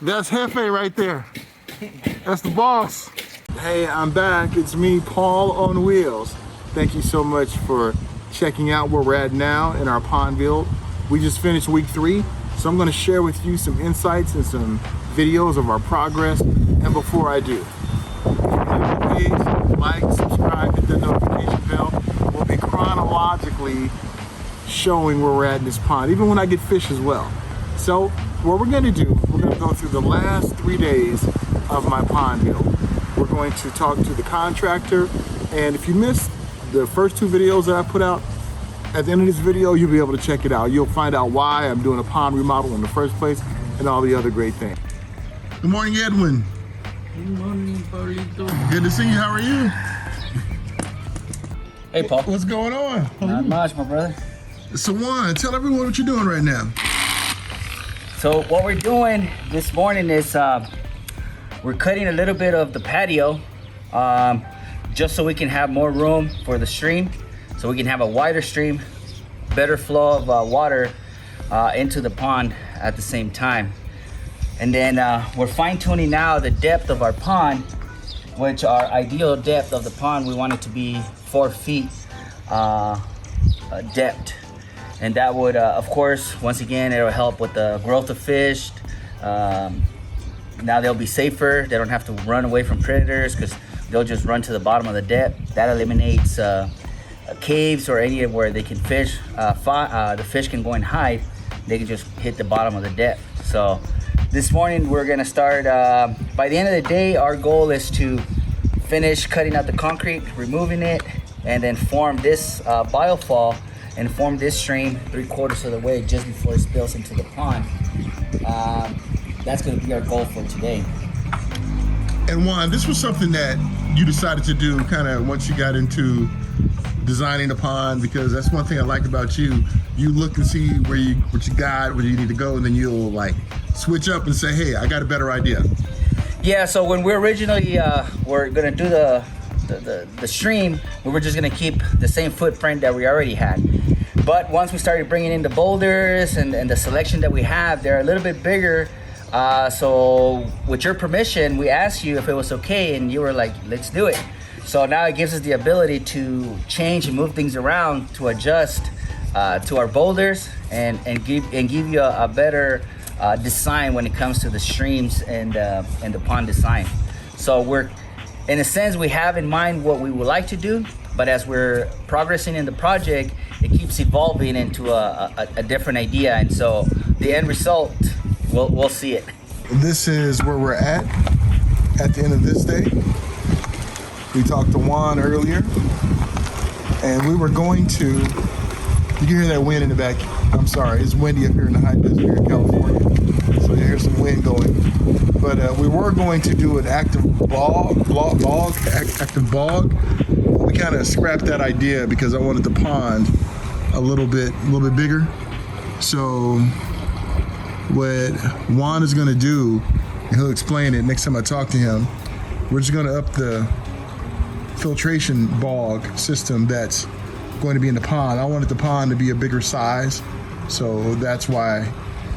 That's Hefe right there. That's the boss. Hey, I'm back. It's me, Paul on Wheels. Thank you so much for checking out where we're at now in our pond build. We just finished week 3, so I'm going to share with you some insights and some videos of our progress. And before I do, please like, subscribe, hit the notification bell. We'll be chronologically showing where we're at in this pond, even when I get fish as well. So what we're going to do, we're going to go through the last 3 days of my pond build. We're going to talk to the contractor, and if you missed the first 2 videos that I put out, at the end of this video, you'll be able to check it out. You'll find out why I'm doing a pond remodel in the first place and all the other great things. Good morning, Edwin. Good morning, Paulito. Good to see you. How are you? Hey, Paul. What's going on? Not much, my brother. So Juan, tell everyone what you're doing right now. So what we're doing this morning is we're cutting a little bit of the patio just so we can have more room for the stream, so we can have a wider stream, better flow of water into the pond at the same time. And then we're fine-tuning now the depth of our pond, which our ideal depth of the pond, we want it to be 4 feet depth. And that would, of course, once again, it'll help with the growth of fish. Now they'll be safer. They don't have to run away from predators because they'll just run to the bottom of the depth. That eliminates caves or anywhere where they can fish. The fish can go and hide. They can just hit the bottom of the depth. So this morning we're gonna start, by the end of the day, our goal is to finish cutting out the concrete, removing it, and then form this biofall and form this stream 3/4 of the way just before it spills into the pond. That's gonna be our goal for today. And Juan, this was something that you decided to do kind of once you got into designing the pond, because that's one thing I like about you. You look and see what you got, where you need to go, and then you'll like switch up and say, hey, I got a better idea. Yeah, so when we originally were gonna do the stream, we were just gonna keep the same footprint that we already had. But once we started bringing in the boulders and the selection that we have, they're a little bit bigger. So with your permission, we asked you if it was okay, and you were like, let's do it. So now it gives us the ability to change and move things around to adjust to our boulders and give you a better design when it comes to the streams and the pond design. So we're, in a sense, we have in mind what we would like to do, but as we're progressing in the project, it keeps evolving into a different idea, and so the end result, we'll see it. This is where we're at the end of this day. We talked to Juan earlier, and we were going to, you can hear that wind in the back. I'm sorry, it's windy up here in the high desert here in California, so you hear some wind going. But we were going to do an active bog. We kind of scrapped that idea because I wanted the pond a little bit bigger. So what Juan is going to do, and he'll explain it next time I talk to him, we're just going to up the filtration bog system that's going to be in the pond. I wanted the pond to be a bigger size, so that's why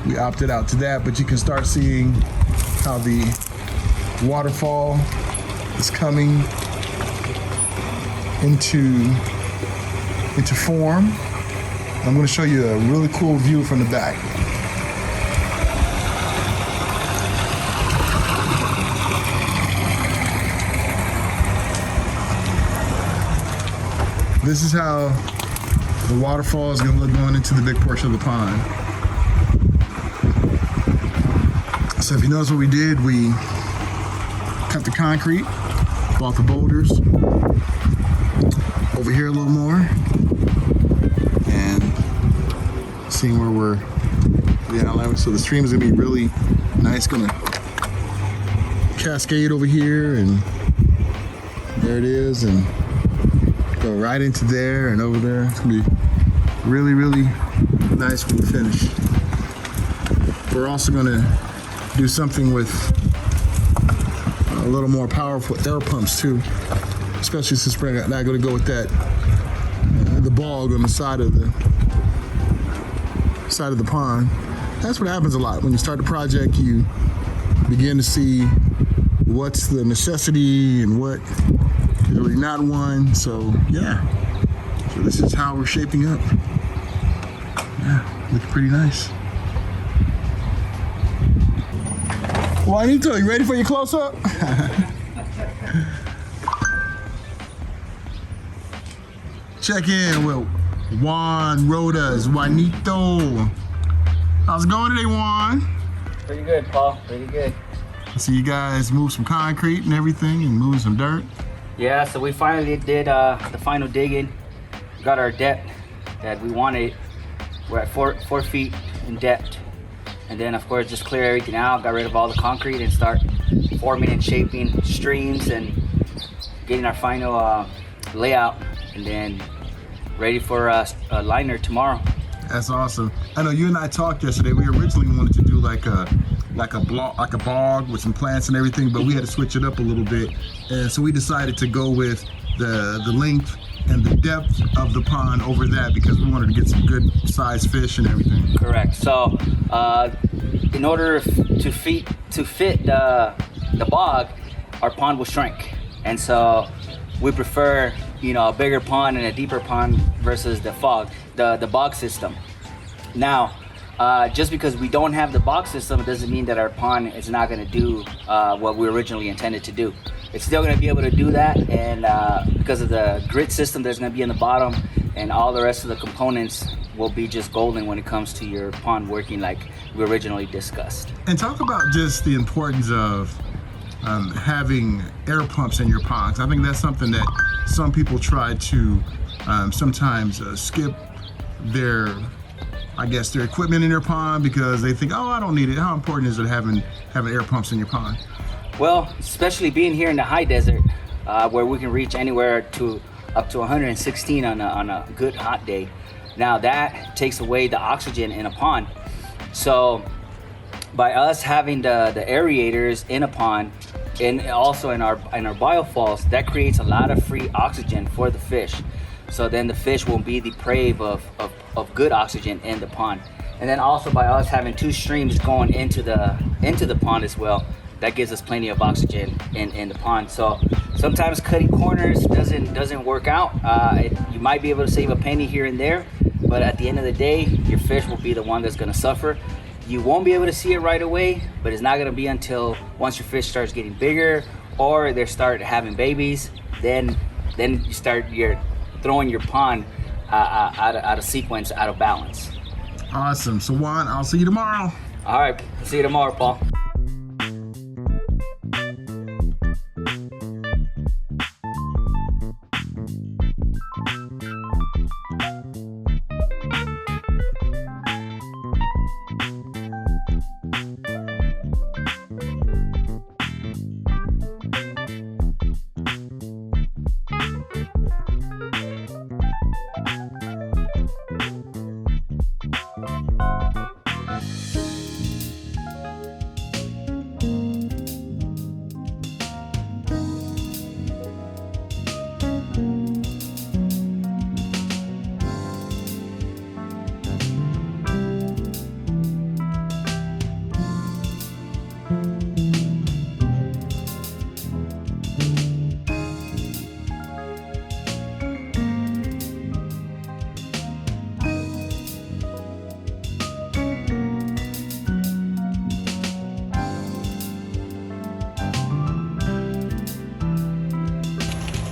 we opted out to that. But you can start seeing how the waterfall is coming into form. I'm going to show you a really cool view from the back. This is how the waterfall is going to look going into the big portion of the pond. So if you notice what we did, we cut the concrete, bought the boulders, over here a little more, and seeing where we're the outline. So the stream is going to be really nice, going to cascade over here, and there it is, and go right into there and over there. It's gonna be really, really nice when we finish. We're also gonna do something with a little more powerful air pumps too, especially since we're not gonna go with that, the bog on the side of the pond. That's what happens a lot. When you start a project, you begin to see what's the necessity and what is really not one. So yeah, so this is how we're shaping up. Yeah, looks pretty nice. Juanito, you ready for your close-up? Check in with Juan Rodas, Juanito. How's it going today, Juan? Pretty good, Paul. Pretty good. I see you guys move some concrete and everything and move some dirt. Yeah, so we finally did the final digging. Got our depth that we wanted. We're at 4 feet in depth. And then of course just clear everything out, got rid of all the concrete and start forming and shaping streams and getting our final layout, and then ready for a liner tomorrow. That's awesome. I know you and I talked yesterday. We originally wanted to do like a bog with some plants and everything, but we had to switch it up a little bit. And so we decided to go with the length and the depth of the pond over that, because we wanted to get some good sized fish and everything. Correct. So in order to fit the bog, our pond will shrink, and so we prefer, you know, a bigger pond and a deeper pond versus the bog system. Now, just because we don't have the bog system, it doesn't mean that our pond is not going to do what we originally intended to do. It's still going to be able to do that, and because of the grit system that's going to be in the bottom, and all the rest of the components will be just golden when it comes to your pond working like we originally discussed. And talk about just the importance of having air pumps in your ponds. I think that's something that some people try to sometimes skip their equipment in their pond because they think, oh, I don't need it. How important is it having air pumps in your pond? Well, especially being here in the high desert, where we can reach anywhere to up to 116 on a good hot day. Now that takes away the oxygen in a pond. So by us having the aerators in a pond and also in our biofalls, that creates a lot of free oxygen for the fish. So then the fish won't be deprived of good oxygen in the pond. And then also by us having 2 streams going into the pond as well, that gives us plenty of oxygen in the pond. So sometimes cutting corners doesn't work out. You might be able to save a penny here and there, but at the end of the day, your fish will be the one that's gonna suffer. You won't be able to see it right away, but it's not gonna be until once your fish starts getting bigger or they start having babies, then you're throwing your pond out of sequence, out of balance. Awesome. So Juan, I'll see you tomorrow. All right, see you tomorrow, Paul.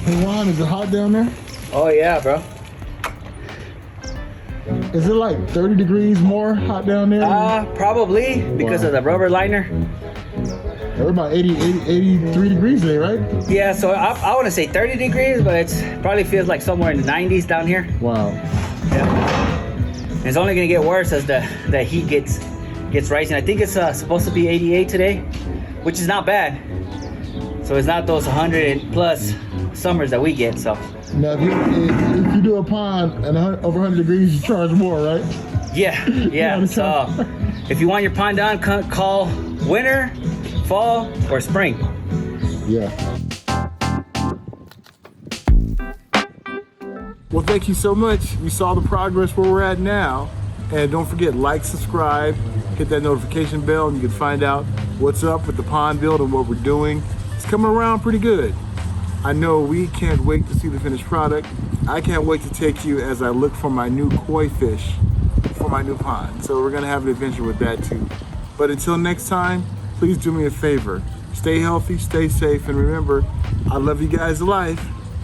Hey Juan, is it hot down there? Oh yeah, bro. Is it like 30 degrees more hot down there? Probably because of the rubber liner. We're about 83 degrees today, right? Yeah, so I want to say 30 degrees, but it's probably feels like somewhere in the 90s down here. Wow. Yeah. And it's only gonna get worse as the heat gets rising. I think it's supposed to be 88 today, which is not bad. So it's not those 100 plus summers that we get. So now, if you do a pond and over 100 degrees, you charge more, right? Yeah. So if you want your pond done, call winter, fall, or spring. Yeah. Well, thank you so much. We saw the progress where we're at now. And don't forget, like, subscribe, hit that notification bell, and you can find out what's up with the pond build and what we're doing. It's coming around pretty good. I know we can't wait to see the finished product. I can't wait to take you as I look for my new koi fish for my new pond. So we're gonna have an adventure with that too. But until next time, please do me a favor. Stay healthy, stay safe, and remember, I love you guys to life.